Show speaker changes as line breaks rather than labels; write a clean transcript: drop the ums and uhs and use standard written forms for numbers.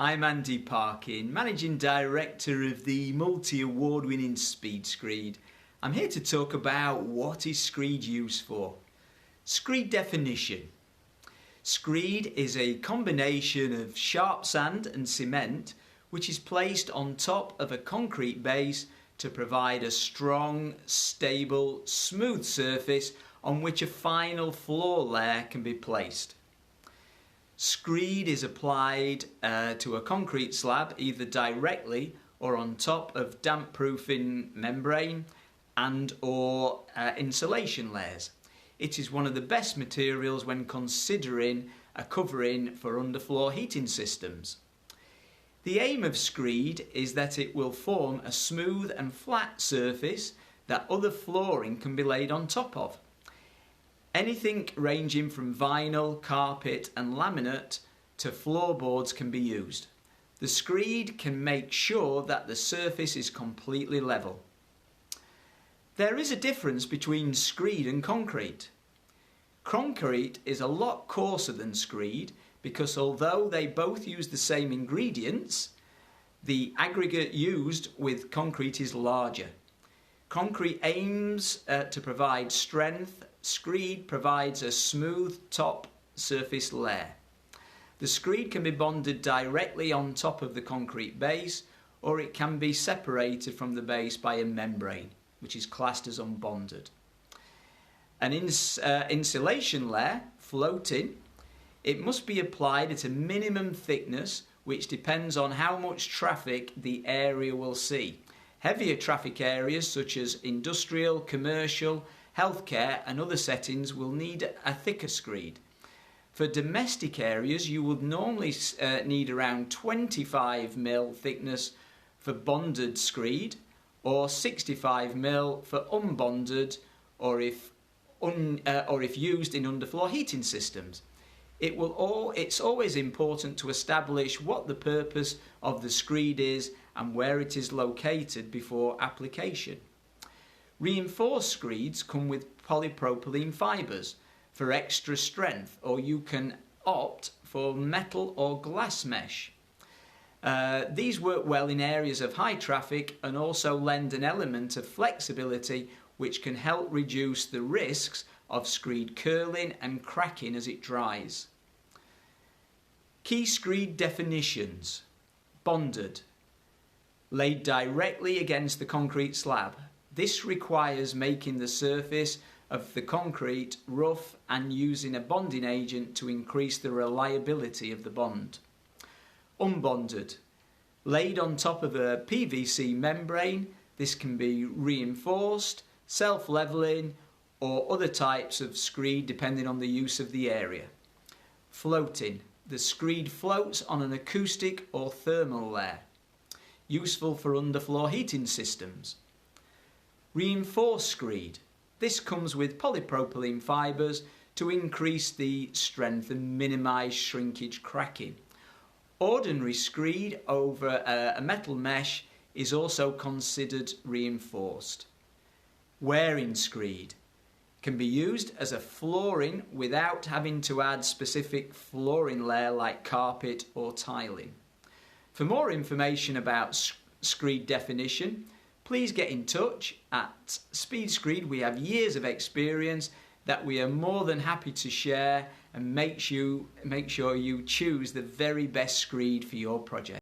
I'm Andy Parkin, Managing Director of the multi-award-winning Screed. I'm here to talk about what is Screed used for. Screed Definition. Screed is a combination of sharp sand and cement which is placed on top of a concrete base to provide a strong, stable, smooth surface on which a final floor layer can be placed. Screed is applied to a concrete slab either directly or on top of damp-proofing membrane and or insulation layers. It is one of the best materials when considering a covering for underfloor heating systems. The aim of Screed is that it will form a smooth and flat surface that other flooring can be laid on top of. Anything ranging from vinyl, carpet and laminate to floorboards can be used. The Screed can make sure that the surface is completely level. There is a difference between Screed and concrete. Concrete is a lot coarser than Screed because although they both use the same ingredients, the aggregate used with concrete is larger. Concrete aims to provide strength. Screed provides a smooth top surface layer. The Screed can be bonded directly on top of the concrete base, or it can be separated from the base by a membrane, which is classed as unbonded. An insulation layer, floating, it must be applied at a minimum thickness which depends on how much traffic the area will see. Heavier traffic areas such as industrial, commercial, healthcare and other settings will need a thicker Screed. For domestic areas you would normally need around 25mm thickness for bonded Screed or 65mm for unbonded or if used in underfloor heating systems. It's always important to establish what the purpose of the Screed is and where it is located before application. Reinforced Screeds come with polypropylene fibres for extra strength, or you can opt for metal or glass mesh. These work well in areas of high traffic and also lend an element of flexibility which can help reduce the risks of Screed curling and cracking as it dries. Key Screed definitions. Bonded. Laid directly against the concrete slab. This requires making the surface of the concrete rough and using a bonding agent to increase the reliability of the bond. Unbonded. Laid on top of a PVC membrane. This can be reinforced, self-leveling or other types of Screed depending on the use of the area. Floating. The Screed floats on an acoustic or thermal layer. Useful for underfloor heating systems. Reinforced Screed. This comes with polypropylene fibres to increase the strength and minimise shrinkage cracking. Ordinary Screed over a metal mesh is also considered reinforced. Wearing Screed can be used as a flooring without having to add specific flooring layer like carpet or tiling. For more information about Screed definition, please get in touch at Screed. We have years of experience that we are more than happy to share and make sure you choose the very best Screed for your project.